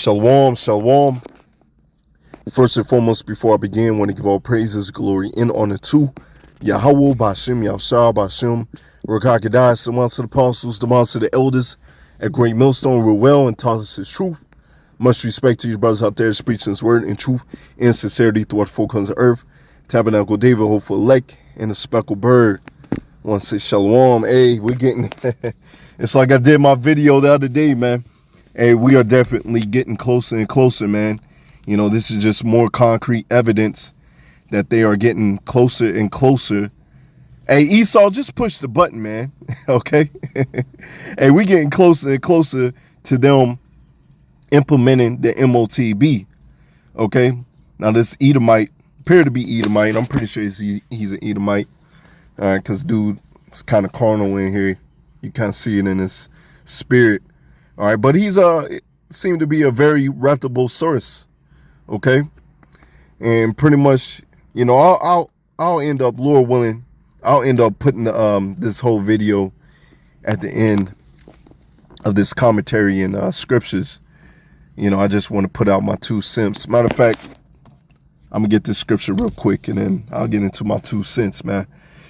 Shalom, shalom. First and foremost, before I begin, I want to give all praises, glory, and honor to Yahweh, Bashem, Yahshua, Bashem, Rakakadai, the months of the apostles, the months of the elders, at Great Millstone, real well, and taught us his truth. Much respect to you brothers out there preaching his word in truth and sincerity throughout the four corners of earth. Tabernacle David, hopeful elect, and the speckled bird. I want to say shalom. Hey, we're getting, it's like I did my video the other day, man. Hey, we are definitely getting closer and closer, man. You know, this is just more concrete evidence that they are getting closer and closer. Hey, Esau, just push the button, man. Okay? Hey, we getting closer and closer to them implementing the MOTB. Okay? Now, this Edomite, appear to be Edomite. I'm pretty sure he's an Edomite. All right, because dude is kind of carnal in here. You kind of see it in his spirit. All right, but he's seemed to be a very reputable source, okay? And pretty much, you know, I'll end up, Lord willing, I'll end up putting this whole video at the end of this commentary in scriptures. You know, I just want to put out my 2 cents. Matter of fact, I'm gonna get this scripture real quick, and then I'll get into my 2 cents, man.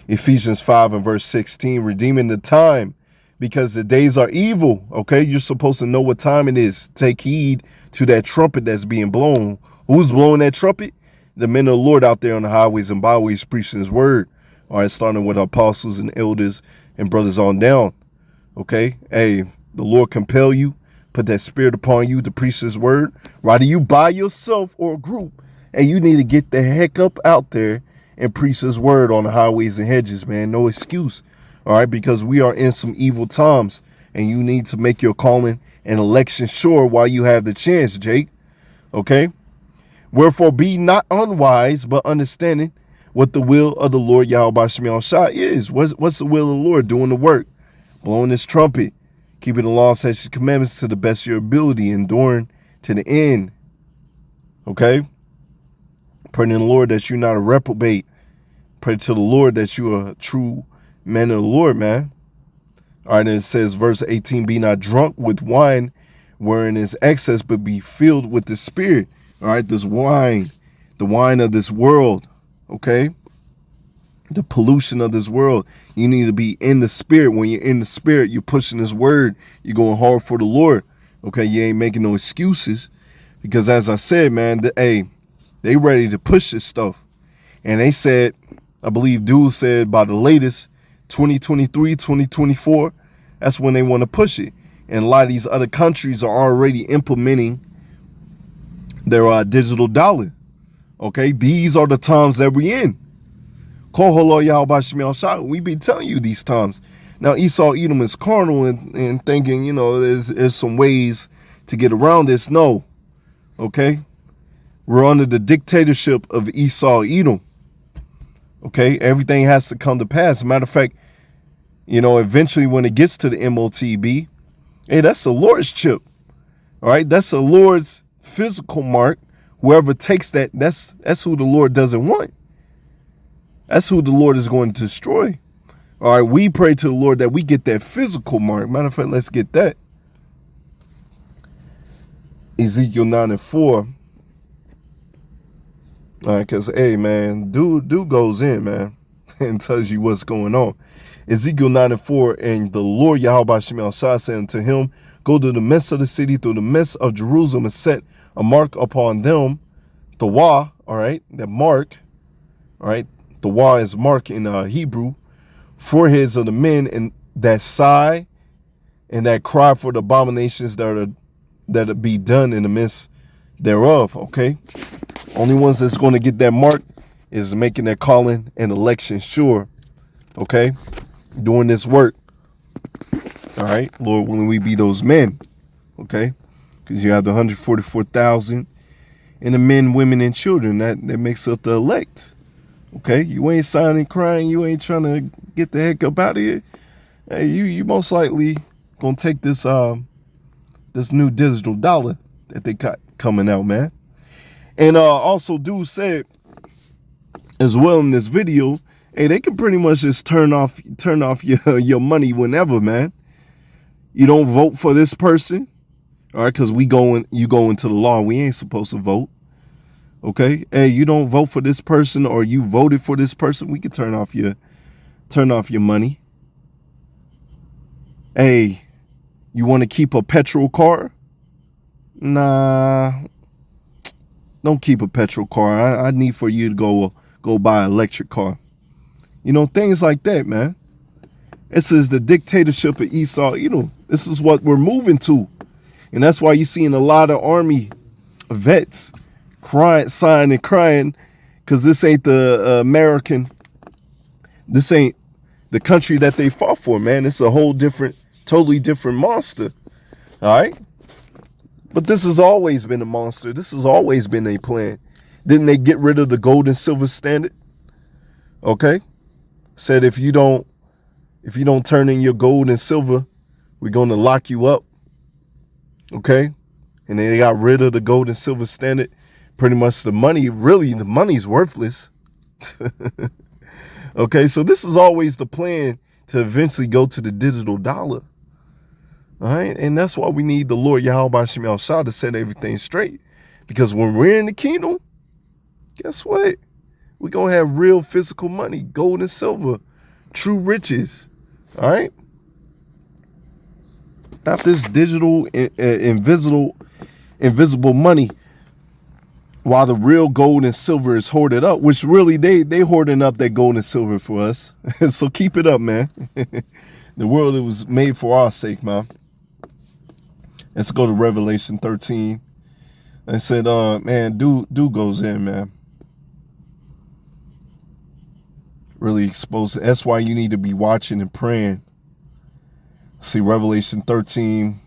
Ephesians 5 and verse 16, redeeming the time, because the days are evil, okay? You're supposed to know what time it is. Take heed to that trumpet that's being blown. Who's blowing that trumpet? The men of the Lord out there on the highways and byways preaching his word. All right, starting with apostles and elders and brothers on down, okay? Hey, the Lord compel you, put that spirit upon you to preach his word. Whether you by yourself or a group, and you need to get the heck up out there and preach his word on the highways and hedges, man. No excuse. All right, because we are in some evil times, and you need to make your calling and election sure while you have the chance, Jake. Okay? Wherefore be not unwise, but understanding what the will of the Lord Yahweh Shema Shah is. What's the will of the Lord? Doing the work, blowing his trumpet, keeping the law, statutes, and commandments to the best of your ability, enduring to the end. Okay? Praying to the Lord that you're not a reprobate. Pray to the Lord that you are a true man of the Lord, man. All right, and it says, verse 18, be not drunk with wine wherein is excess, but be filled with the Spirit. All right, this wine, the wine of this world, okay? The pollution of this world. You need to be in the Spirit. When you're in the Spirit, you're pushing his word. You're going hard for the Lord, okay? You ain't making no excuses, because as I said, man, they ready to push this stuff. And they said, I believe dude said by the latest 2023, 2024, that's when they want to push it. And a lot of these other countries are already implementing their digital dollar. Okay, these are the times that we're in. We be telling you these times. Now Esau Edom is carnal and thinking, you know, there's some ways to get around this. No. Okay. We're under the dictatorship of Esau Edom. Okay, everything has to come to pass. Matter of fact, you know, eventually when it gets to the MOTB, hey, that's the Lord's chip. All right, that's the Lord's physical mark. Whoever takes that, that's who the Lord doesn't want. That's who the Lord is going to destroy. All right, we pray to the Lord that we get that physical mark. Matter of fact, let's get that. Ezekiel 9 and 4. All right, because, hey, man, dude goes in, man, and tells you what's going on. Ezekiel 9 and 4, and the Lord Yahweh Shema Shah said unto him, go to the midst of the city, through the midst of Jerusalem, and set a mark upon them, the Wah, all right, that mark, all right, the Wah is mark in Hebrew, foreheads of the men, and that sigh, and that cry for the abominations that be done in the midst thereof, okay? Only ones that's going to get that mark is making their calling and election sure, okay? Doing this work, all right? Lord, willing we be those men, okay? Because you have the 144,000 and the men, women, and children that makes up the elect, okay? You ain't signing crying. You ain't trying to get the heck up out of here. Hey, you most likely going to take this this new digital dollar that they got coming out, man. And also dude said as well in this video, hey, they can pretty much just turn off your money whenever, man. You don't vote for this person, All right, because you go into the law, we ain't supposed to vote. Okay, hey, you don't vote for this person, or you voted for this person, we can turn off your money. Hey, you want to keep a petrol car? Nah, don't keep a petrol car. I need for you to go buy an electric car. You know, things like that, man. This is the dictatorship of Esau Edom. This is what we're moving to. And that's why you're seeing a lot of army vets sighing and crying, because this ain't the American, this ain't the country that they fought for, man. It's a whole different, totally different monster. All right? But this has always been a monster. This has always been a plan. Didn't they get rid of the gold and silver standard? Okay? Said if you don't turn in your gold and silver, we're going to lock you up. Okay? And then they got rid of the gold and silver standard. Pretty much the money's worthless. Okay, so this is always the plan, to eventually go to the digital dollar. All right, and that's why we need the Lord Yahweh Shem Yahshua to set everything straight. Because when we're in the kingdom, guess what? We're going to have real physical money, gold and silver, true riches. All right? Not this digital, invisible money, while the real gold and silver is hoarded up, which really they hoarding up that gold and silver for us. So keep it up, man. The world, it was made for our sake, man. Let's go to Revelation 13. I said, man, dude goes in, man. Really exposed. That's why you need to be watching and praying. See Revelation 13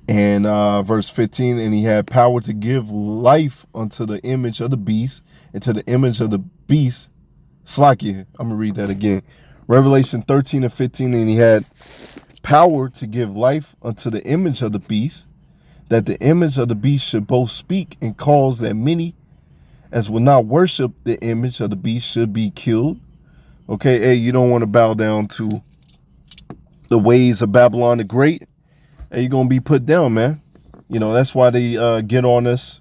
and verse 15. And he had power to give life unto the image of the beast, and to the image of the beast. Slakia. I'm going to read that again. Revelation 13 and 15. And he had power to give life unto the image of the beast, that the image of the beast should both speak and cause that many as will not worship the image of the beast should be killed. Okay, hey, you don't want to bow down to the ways of Babylon the Great. Hey, you're going to be put down, man. You know, that's why they get on us,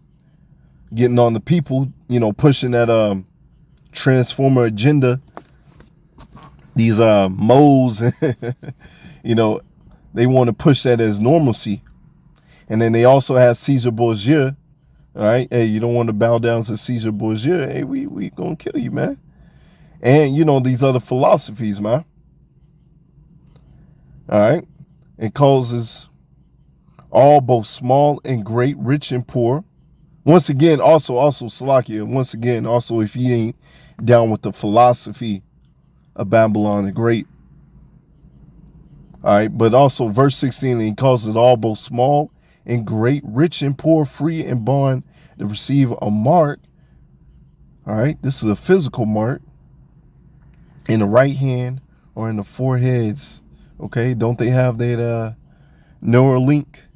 getting on the people, you know, pushing that transformer agenda. These moles, you know, they want to push that as normalcy. And then they also have Caesar Borgia. All right. Hey, you don't want to bow down to Caesar Borgia. Hey, we going to kill you, man. And, you know, these other philosophies, man. All right. It causes all, both small and great, rich and poor. Once again, also, Salakia, once again, also, if you ain't down with the philosophy of Babylon the Great. All right. But also verse 16, he causes all, both small and great, rich and poor, free and bond, to receive a mark. All right, this is a physical mark in the right hand or in the foreheads. Okay, don't they have that Neuralink?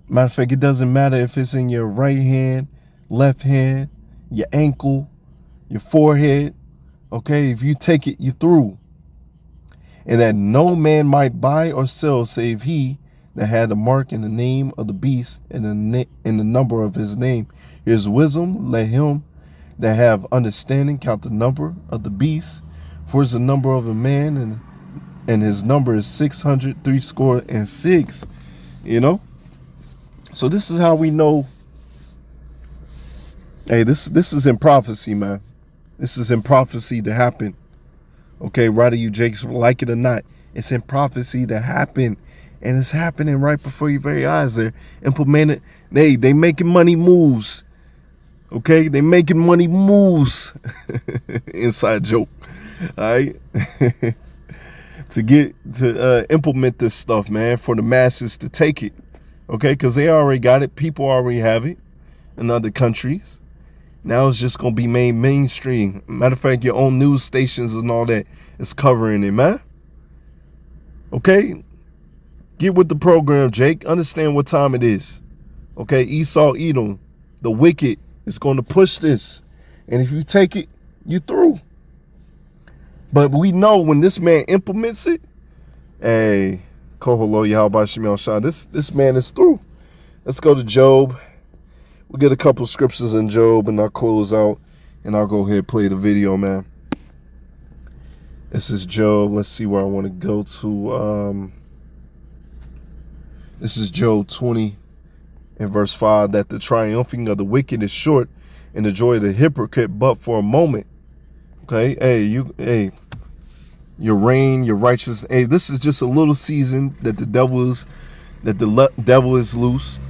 Matter of fact, it doesn't matter if it's in your right hand, left hand, your ankle, your forehead. Okay, if you take it, you're through. And that no man might buy or sell save he that had the mark in the name of the beast and in the number of his name. Here's wisdom. Let him that have understanding count the number of the beast, for it's the number of a man, and his number is 666. You know? So this is how we know. Hey, this is in prophecy, man. This is in prophecy to happen. Okay, Ryder, you Jakes, like it or not, it's in prophecy to happen. And it's happening right before your very eyes. They're implementing. They making money moves. Okay? They making money moves. Inside joke. All right? to implement this stuff, man, for the masses to take it. Okay? Because they already got it. People already have it in other countries. Now it's just going to be made mainstream. Matter of fact, your own news stations and all that is covering it, man. Okay? Get with the program, Jake. Understand what time it is. Okay, Esau Edom, the wicked, is going to push this. And if you take it, you're through. But we know when this man implements it, hey, Koholo Yahweh Shimon Shah. This man is through. Let's go to Job. We'll get a couple scriptures in Job and I'll close out and I'll go ahead and play the video, man. This is Job. Let's see where I want to go to. This is Job 20 and verse 5. That the triumphing of the wicked is short and the joy of the hypocrite but for a moment. Okay, hey, your reign, your righteousness. Hey, this is just a little season that the devil is loose.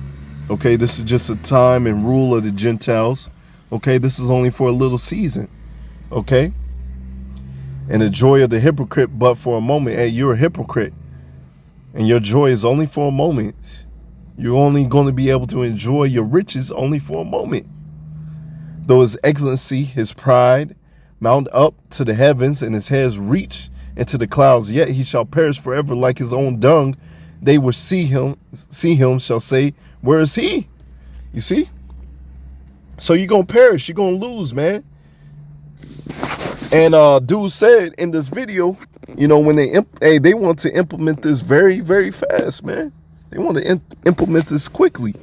Okay, this is just a time and rule of the Gentiles. Okay, this is only for a little season. Okay, and the joy of the hypocrite but for a moment. Hey, you're a hypocrite, and your joy is only for a moment. You're only going to be able to enjoy your riches only for a moment. Though his excellency, his pride, mount up to the heavens, and his hairs reach into the clouds, yet he shall perish forever like his own dung. They will see him shall say, where is he? You see? So you're going to perish. You're going to lose, man. And dude said in this video, you know, when they want to implement this very, very fast, man. They want to implement this quickly.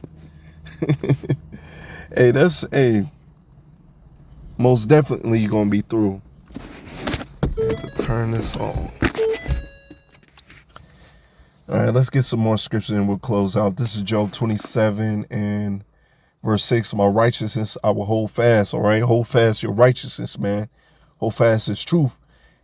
Hey, most definitely you're going to be through. I have to turn this on. All right, let's get some more scripture and we'll close out. This is Job 27 and verse 6. My righteousness I will hold fast. All right, hold fast your righteousness, man. Hold fast his truth,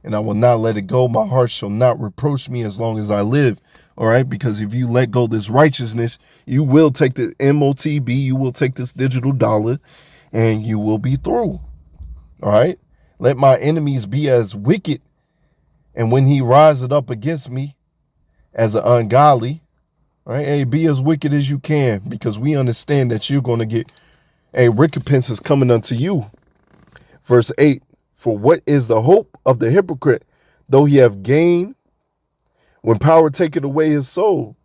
and I will not let it go. My heart shall not reproach me as long as I live. All right, because if you let go this righteousness, you will take the MOTB, you will take this digital dollar, and you will be through. All right, let my enemies be as wicked, and when he rises up against me as an ungodly, all right, hey, be as wicked as you can, because we understand that you're going to get a recompense is coming unto you. Verse 8. For what is the hope of the hypocrite, though he have gained, when power taketh away his soul?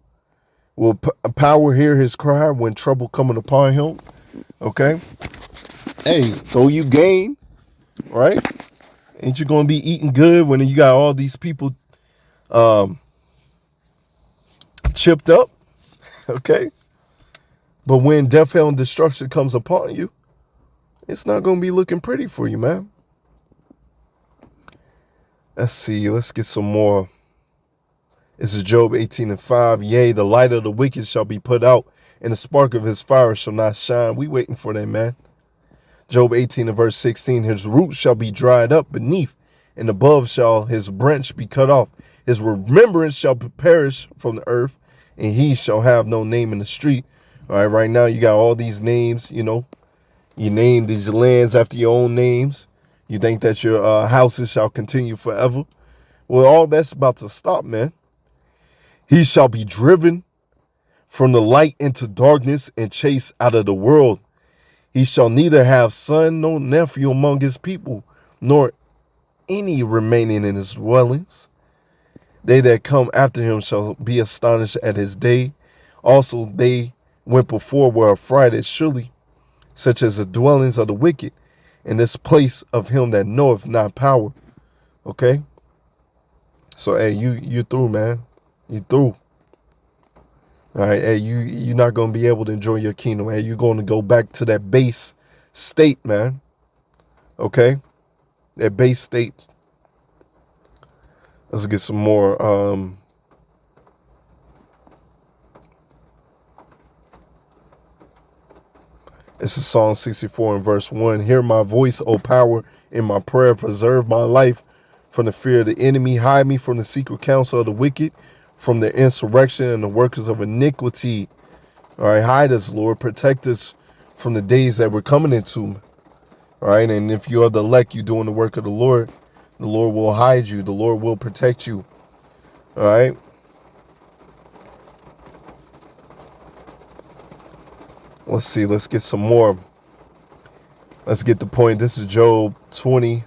Will power hear his cry when trouble coming upon him? Okay. Hey, though you gain, right? Ain't you going to be eating good when you got all these people chipped up? Okay. But when death, hell, and destruction comes upon you, it's not going to be looking pretty for you, man. Let's see. Let's get some more. This is Job 18 and 5. Yea, the light of the wicked shall be put out, and the spark of his fire shall not shine. We waiting for that, man. Job 18 and verse 16. His roots shall be dried up beneath, and above shall his branch be cut off. His remembrance shall perish from the earth, and he shall have no name in the street. All right, right now you got all these names, you know. You name these lands after your own names. You think that your houses shall continue forever? Well, all that's about to stop, man. He shall be driven from the light into darkness and chased out of the world. He shall neither have son nor nephew among his people, nor any remaining in his dwellings. They that come after him shall be astonished at his day. Also they went before were affrighted, surely, such as the dwellings of the wicked, in this place of him that knoweth not power. Okay? So, hey, you through, man. You through. All right, hey, you're not going to be able to enjoy your kingdom. Hey, you're going to go back to that base state, man. Okay? That base state. Let's get some more. This is Psalm 64 and verse 1. Hear my voice, O power, in my prayer. Preserve my life from the fear of the enemy. Hide me from the secret counsel of the wicked, from the insurrection and the workers of iniquity. All right, hide us, Lord. Protect us from the days that we're coming into. All right, and if you are the elect, you're doing the work of the Lord will hide you. The Lord will protect you. All right. Let's see. Let's get some more. Let's get the point. This is Job 20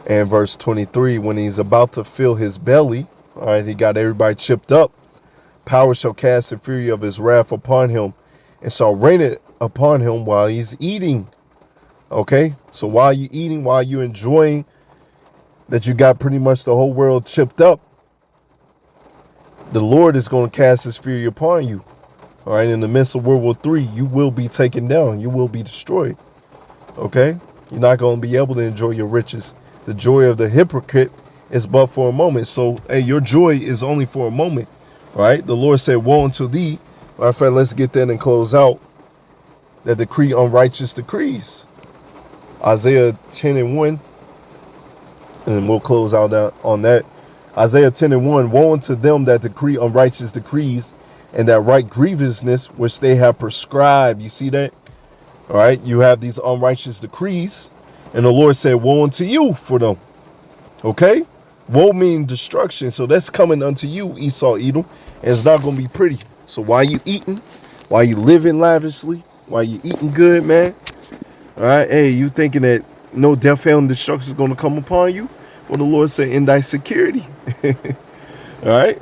and verse 23. When he's about to fill his belly, all right, he got everybody chipped up. Power shall cast the fury of his wrath upon him, and shall rain it upon him while he's eating. Okay, so while you're eating, while you're enjoying that you got pretty much the whole world chipped up, the Lord is going to cast his fury upon you. All right, in the midst of World War III, you will be taken down. You will be destroyed. Okay? You're not going to be able to enjoy your riches. The joy of the hypocrite is but for a moment. So, hey, your joy is only for a moment. All right? The Lord said, woe unto thee. Matter of fact, let's get that and close out. That decree unrighteous decrees. Isaiah 10:1. And we'll close out on that. Isaiah 10:1. Woe unto them that decree unrighteous decrees, and that right grievousness which they have prescribed. You see that? All right. You have these unrighteous decrees. And the Lord said, woe unto you for them. Okay? Woe means destruction. So that's coming unto you, Esau, Edom. And it's not going to be pretty. So while you eating, while you living lavishly, while you eating good, man. All right. Hey, you thinking that no death, hell, and destruction is going to come upon you? Well, the Lord said, in thy security. All right.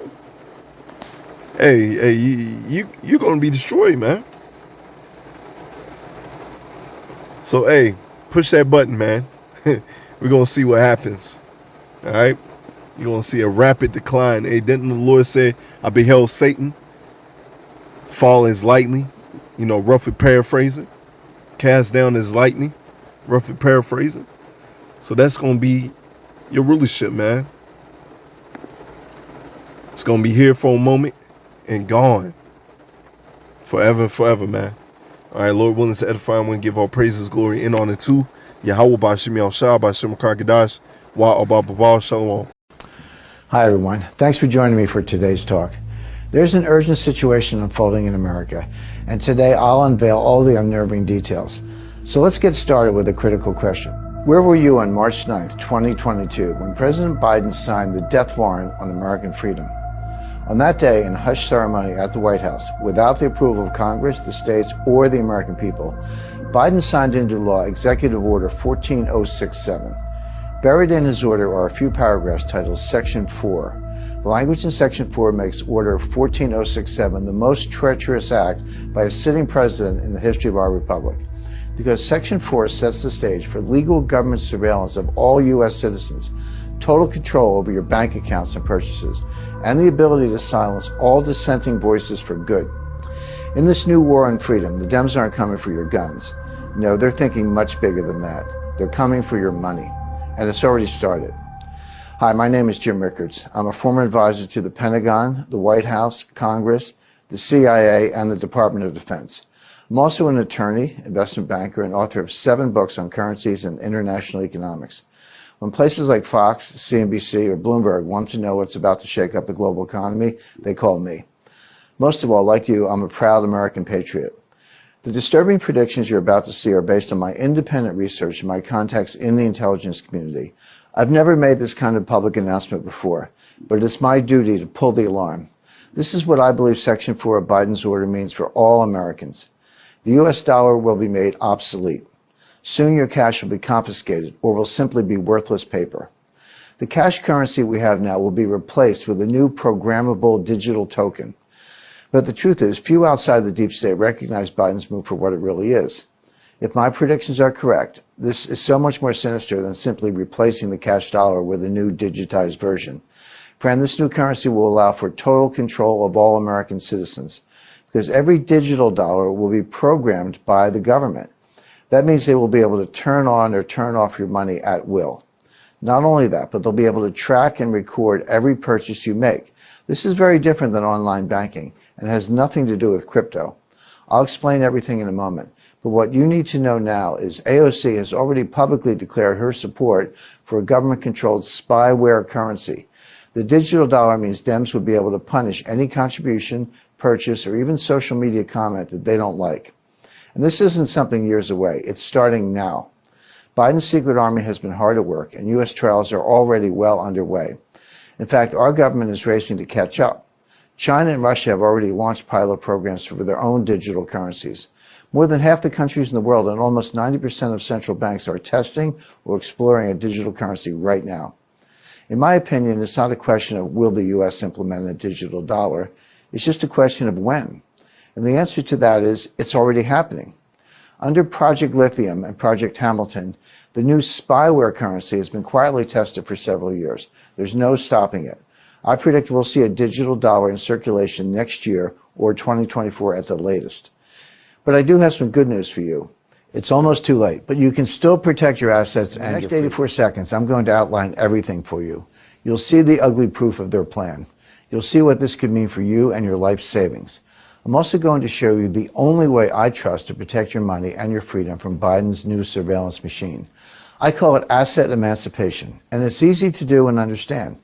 Hey, you're going to be destroyed, man. So, hey, push that button, man. We're going to see what happens. All right. You're going to see a rapid decline. Hey, didn't the Lord say, I beheld Satan fall as lightning? You know, roughly paraphrasing. Cast down as lightning. Roughly paraphrasing. So that's going to be your rulership, man. It's going to be here for a moment and gone forever and forever, man. All right, Lord willing to edify, and give all praises, glory, and honor to Yahweh Bashim Yahshua Bashim Karkadash Wa Abba Shalom. Hi, everyone. Thanks for joining me for today's talk. There's an urgent situation unfolding in America, and today I'll unveil all the unnerving details. So let's get started with a critical question. Where were you on March 9th, 2022, when President Biden signed the death warrant on American freedom? On that day, in a hush ceremony at the White House, without the approval of Congress, the states, or the American people, Biden signed into law Executive Order 14067. Buried in his order are a few paragraphs titled Section 4. The language in Section 4 makes Order 14067 the most treacherous act by a sitting president in the history of our republic, because Section 4 sets the stage for legal government surveillance of all U.S. citizens, total control over your bank accounts and purchases, and the ability to silence all dissenting voices for good. In this new war on freedom, the Dems aren't coming for your guns. No, they're thinking much bigger than that. They're coming for your money. And it's already started. Hi, my name is Jim Rickards. I'm a former advisor to the Pentagon, the White House, Congress, the CIA, and the Department of Defense. I'm also an attorney, investment banker, and author of 7 books on currencies and international economics. When places like Fox, CNBC, or Bloomberg want to know what's about to shake up the global economy, they call me. Most of all, like you, I'm a proud American patriot. The disturbing predictions you're about to see are based on my independent research and my contacts in the intelligence community. I've never made this kind of public announcement before, but it's my duty to pull the alarm. This is what I believe Section 4 of Biden's order means for all Americans. The U.S. dollar will be made obsolete. Soon your cash will be confiscated or will simply be worthless paper. The cash currency we have now will be replaced with a new programmable digital token. But the truth is, few outside the deep state recognize Biden's move for what it really is. If my predictions are correct, this is so much more sinister than simply replacing the cash dollar with a new digitized version. Friend, this new currency will allow for total control of all American citizens, because every digital dollar will be programmed by the government. That means they will be able to turn on or turn off your money at will. Not only that, but they'll be able to track and record every purchase you make. This is very different than online banking and has nothing to do with crypto. I'll explain everything in a moment, but what you need to know now is AOC has already publicly declared her support for a government-controlled spyware currency. The digital dollar means Dems would be able to punish any contribution, purchase, or even social media comment that they don't like. And this isn't something years away. It's starting now. Biden's secret army has been hard at work, and U.S. trials are already well underway. In fact, our government is racing to catch up. China and Russia have already launched pilot programs for their own digital currencies. More than half the countries in the world and almost 90% of central banks are testing or exploring a digital currency right now. In my opinion, it's not a question of will the U.S. implement a digital dollar. It's just a question of when. And the answer to that is it's already happening. Under Project Lithium and Project Hamilton, the new spyware currency has been quietly tested for several years. There's no stopping it. I predict we'll see a digital dollar in circulation next year or 2024 at the latest. But I do have some good news for you. It's almost too late, but you can still protect your assets. In the next 84 seconds, I'm going to outline everything for you. You'll see the ugly proof of their plan. You'll see what this could mean for you and your life savings. I'm also going to show you the only way I trust to protect your money and your freedom from Biden's new surveillance machine. I call it asset emancipation, and it's easy to do and understand.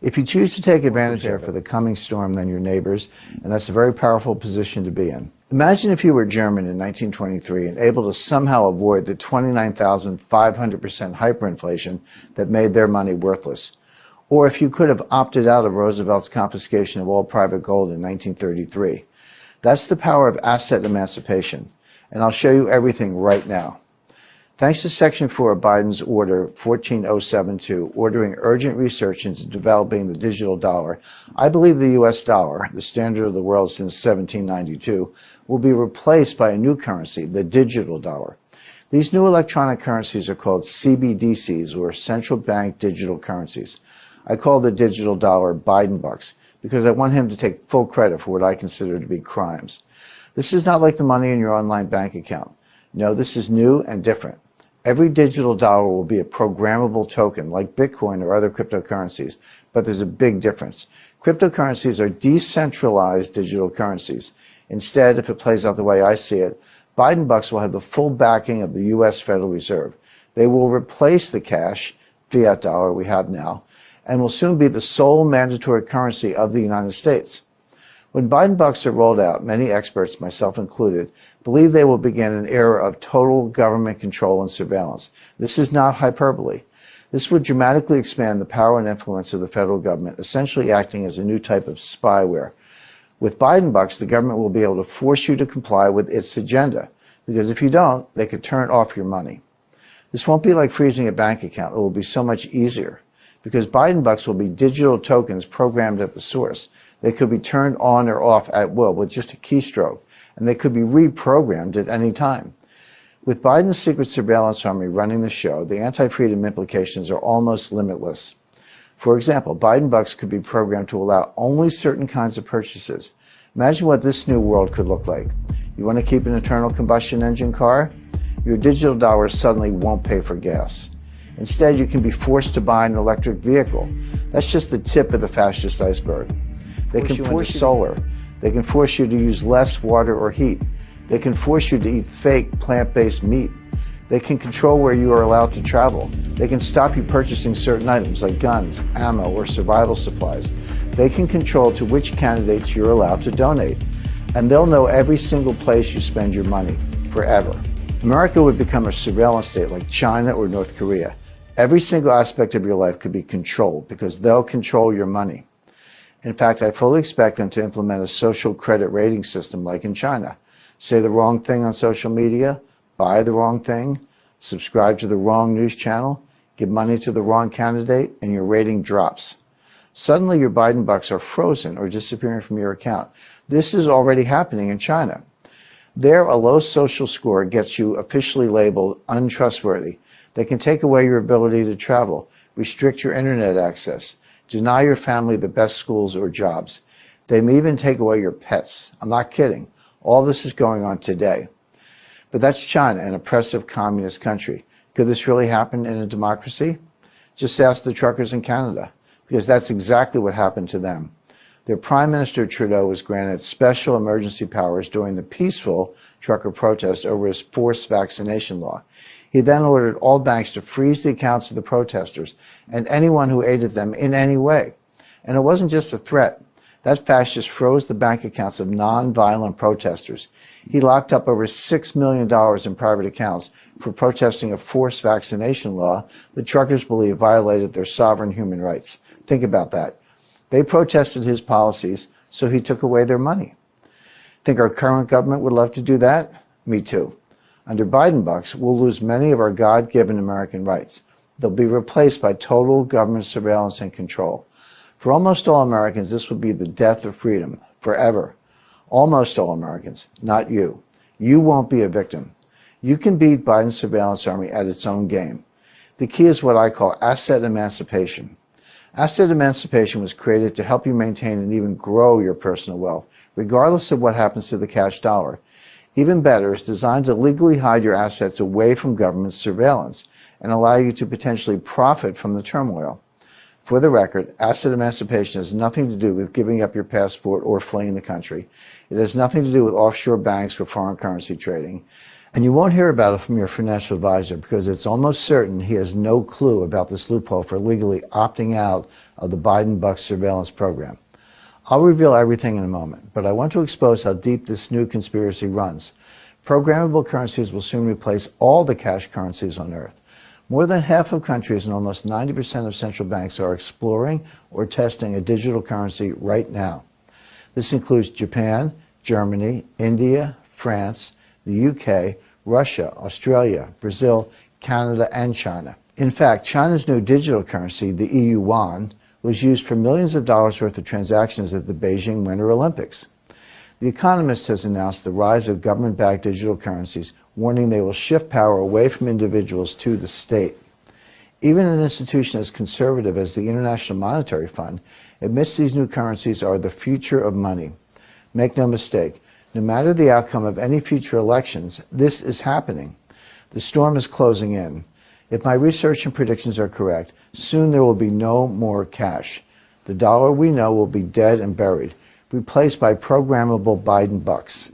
If you choose to take advantage of it for the coming storm than your neighbors, and that's a very powerful position to be in. Imagine if you were German in 1923 and able to somehow avoid the 29,500% hyperinflation that made their money worthless. Or if you could have opted out of Roosevelt's confiscation of all private gold in 1933. That's the power of asset emancipation, and I'll show you everything right now. Thanks to Section 4 of Biden's Order 14072, ordering urgent research into developing the digital dollar, I believe the U.S. dollar, the standard of the world since 1792, will be replaced by a new currency, the digital dollar. These new electronic currencies are called CBDCs, or central bank digital currencies. I call the digital dollar Biden bucks because I want him to take full credit for what I consider to be crimes. This is not like the money in your online bank account. No, this is new and different. Every digital dollar will be a programmable token like Bitcoin or other cryptocurrencies, but there's a big difference. Cryptocurrencies are decentralized digital currencies. Instead, if it plays out the way I see it, Biden bucks will have the full backing of the U.S. Federal Reserve. They will replace the cash, fiat dollar we have now, and will soon be the sole mandatory currency of the United States. When Biden bucks are rolled out, many experts, myself included, believe they will begin an era of total government control and surveillance. This is not hyperbole. This would dramatically expand the power and influence of the federal government, essentially acting as a new type of spyware. With Biden bucks, the government will be able to force you to comply with its agenda, because if you don't, they could turn off your money. This won't be like freezing a bank account. It will be so much easier, because Biden bucks will be digital tokens programmed at the source. They could be turned on or off at will with just a keystroke, and they could be reprogrammed at any time. With Biden's secret surveillance army running the show, the anti-freedom implications are almost limitless. For example, Biden bucks could be programmed to allow only certain kinds of purchases. Imagine what this new world could look like. You want to keep an internal combustion engine car? Your digital dollar suddenly won't pay for gas. Instead, you can be forced to buy an electric vehicle. That's just the tip of the fascist iceberg. They can force solar. They can force you to use less water or heat. They can force you to eat fake plant-based meat. They can control where you are allowed to travel. They can stop you purchasing certain items like guns, ammo, or survival supplies. They can control to which candidates you're allowed to donate. And they'll know every single place you spend your money, forever. America would become a surveillance state like China or North Korea. Every single aspect of your life could be controlled because they'll control your money. In fact, I fully expect them to implement a social credit rating system like in China. Say the wrong thing on social media, buy the wrong thing, subscribe to the wrong news channel, give money to the wrong candidate, and your rating drops. Suddenly your Biden bucks are frozen or disappearing from your account. This is already happening in China. There, a low social score gets you officially labeled untrustworthy. They can take away your ability to travel, restrict your internet access, deny your family the best schools or jobs. They may even take away your pets. I'm not kidding. All this is going on today. But that's China, an oppressive communist country. Could this really happen in a democracy? Just ask the truckers in Canada, because that's exactly what happened to them. Their Prime Minister Trudeau was granted special emergency powers during the peaceful trucker protest over his forced vaccination law. He then ordered all banks to freeze the accounts of the protesters and anyone who aided them in any way. And it wasn't just a threat. That fascist froze the bank accounts of non-violent protesters. He locked up over $6 million in private accounts for protesting a forced vaccination law that truckers believe violated their sovereign human rights. Think about that. They protested his policies, so he took away their money. Think our current government would love to do that? Me too. Under Biden bucks, we'll lose many of our God-given American rights. They'll be replaced by total government surveillance and control. For almost all Americans, this would be the death of freedom, forever. Almost all Americans, not you. You won't be a victim. You can beat Biden's surveillance army at its own game. The key is what I call asset emancipation. Asset emancipation was created to help you maintain and even grow your personal wealth, regardless of what happens to the cash dollar. Even better, it's designed to legally hide your assets away from government surveillance and allow you to potentially profit from the turmoil. For the record, asset emancipation has nothing to do with giving up your passport or fleeing the country. It has nothing to do with offshore banks or foreign currency trading. And you won't hear about it from your financial advisor because it's almost certain he has no clue about this loophole for legally opting out of the Biden Bucks surveillance program. I'll reveal everything in a moment, but I want to expose how deep this new conspiracy runs. Programmable currencies will soon replace all the cash currencies on Earth. More than half of countries and almost 90% of central banks are exploring or testing a digital currency right now. This includes Japan, Germany, India, France, the UK, Russia, Australia, Brazil, Canada, and China. In fact, China's new digital currency, the EU yuan, was used for millions of dollars worth of transactions at the Beijing Winter Olympics. The Economist has announced the rise of government-backed digital currencies, warning they will shift power away from individuals to the state. Even an institution as conservative as the International Monetary Fund admits these new currencies are the future of money. Make no mistake, no matter the outcome of any future elections, this is happening. The storm is closing in. If my research and predictions are correct, soon there will be no more cash. The dollar we know will be dead and buried, replaced by programmable Biden bucks.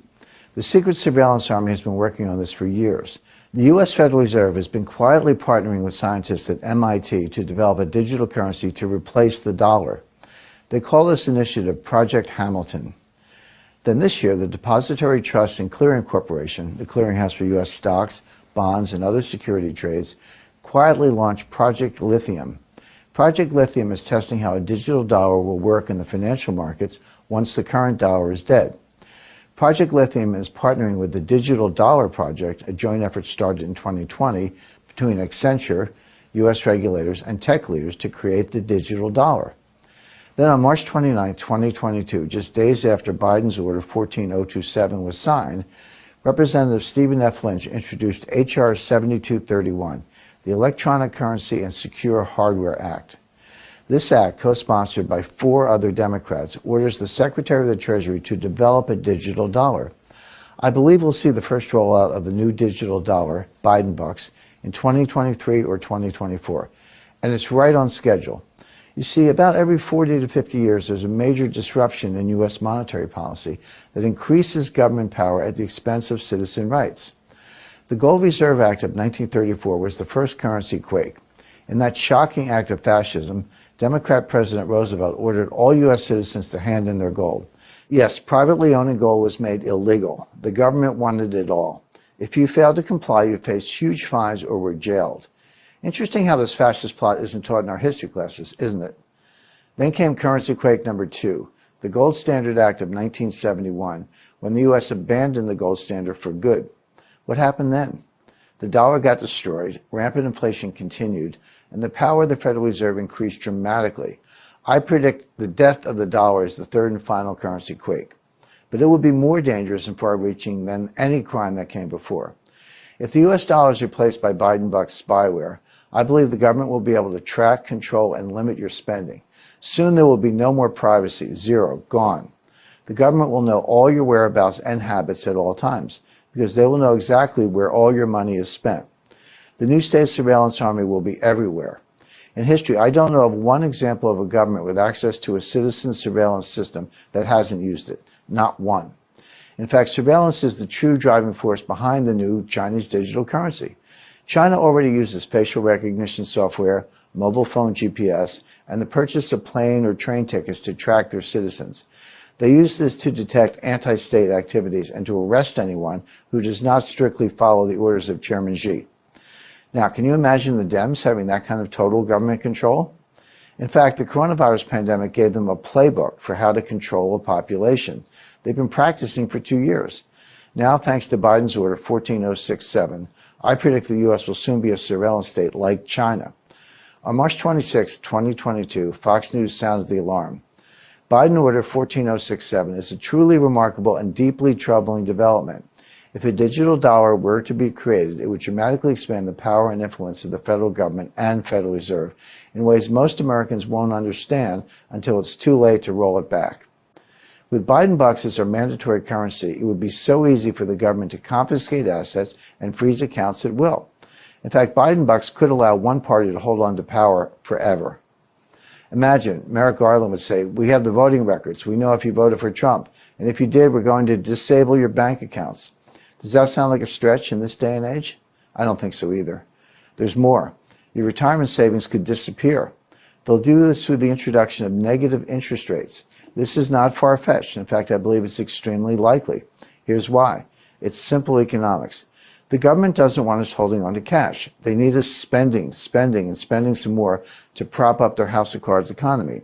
The secret surveillance army has been working on this for years. The U.S. Federal Reserve has been quietly partnering with scientists at MIT to develop a digital currency to replace the dollar. They call this initiative Project Hamilton. Then this year, the Depository Trust and Clearing Corporation, the clearinghouse for U.S. stocks, bonds, and other security trades, quietly launched Project Lithium. Project Lithium is testing how a digital dollar will work in the financial markets once the current dollar is dead. Project Lithium is partnering with the Digital Dollar Project, a joint effort started in 2020 between Accenture, U.S. regulators, and tech leaders to create the digital dollar. Then on March 29, 2022, just days after Biden's Order 14027 was signed, Representative Stephen F. Lynch introduced H.R. 7231, the Electronic Currency and Secure Hardware Act. This act, co-sponsored by 4 other Democrats, orders the Secretary of the Treasury to develop a digital dollar. I believe we'll see the first rollout of the new digital dollar, Biden bucks, in 2023 or 2024, and it's right on schedule. You see, about every 40 to 50 years, there's a major disruption in U.S. monetary policy that increases government power at the expense of citizen rights. The Gold Reserve Act of 1934 was the first currency quake. In that shocking act of fascism, Democrat President Roosevelt ordered all U.S. citizens to hand in their gold. Yes, privately owning gold was made illegal. The government wanted it all. If you failed to comply, you faced huge fines or were jailed. Interesting how this fascist plot isn't taught in our history classes, isn't it? Then came currency quake number 2, the Gold Standard Act of 1971, when the U.S. abandoned the gold standard for good. What happened then? The dollar got destroyed, rampant inflation continued, and the power of the Federal Reserve increased dramatically. I predict the death of the dollar is the third and final currency quake. But it will be more dangerous and far-reaching than any crime that came before. If the U.S. dollar is replaced by Biden bucks spyware, I believe the government will be able to track, control, and limit your spending. Soon there will be no more privacy, zero, gone. The government will know all your whereabouts and habits at all times, because they will know exactly where all your money is spent. The new state surveillance army will be everywhere. In history, I don't know of one example of a government with access to a citizen surveillance system that hasn't used it. Not one. In fact, surveillance is the true driving force behind the new Chinese digital currency. China already uses facial recognition software, mobile phone GPS, and the purchase of plane or train tickets to track their citizens. They use this to detect anti-state activities and to arrest anyone who does not strictly follow the orders of Chairman Xi. Now, can you imagine the Dems having that kind of total government control? In fact, the coronavirus pandemic gave them a playbook for how to control a population. They've been practicing for 2 years. Now, thanks to Biden's Order 14067, I predict the U.S. will soon be a surveillance state like China. On March 26, 2022, Fox News sounds the alarm. Biden Order 14067 is a truly remarkable and deeply troubling development. If a digital dollar were to be created, it would dramatically expand the power and influence of the federal government and Federal Reserve in ways most Americans won't understand until it's too late to roll it back. With Biden bucks as our mandatory currency, it would be so easy for the government to confiscate assets and freeze accounts at will. In fact, Biden bucks could allow one party to hold on to power forever. Imagine Merrick Garland would say, "We have the voting records. We know if you voted for Trump. And if you did, we're going to disable your bank accounts." Does that sound like a stretch in this day and age? I don't think so either. There's more. Your retirement savings could disappear. They'll do this through the introduction of negative interest rates. This is not far-fetched. In fact, I believe it's extremely likely. Here's why. It's simple economics. The government doesn't want us holding on to cash. They need us spending, and spending some more to prop up their house of cards economy.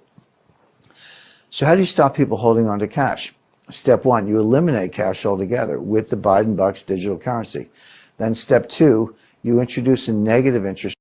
So how do you stop people holding on to cash? Step one, you eliminate cash altogether with the Biden bucks digital currency. Then step two, you introduce a negative interest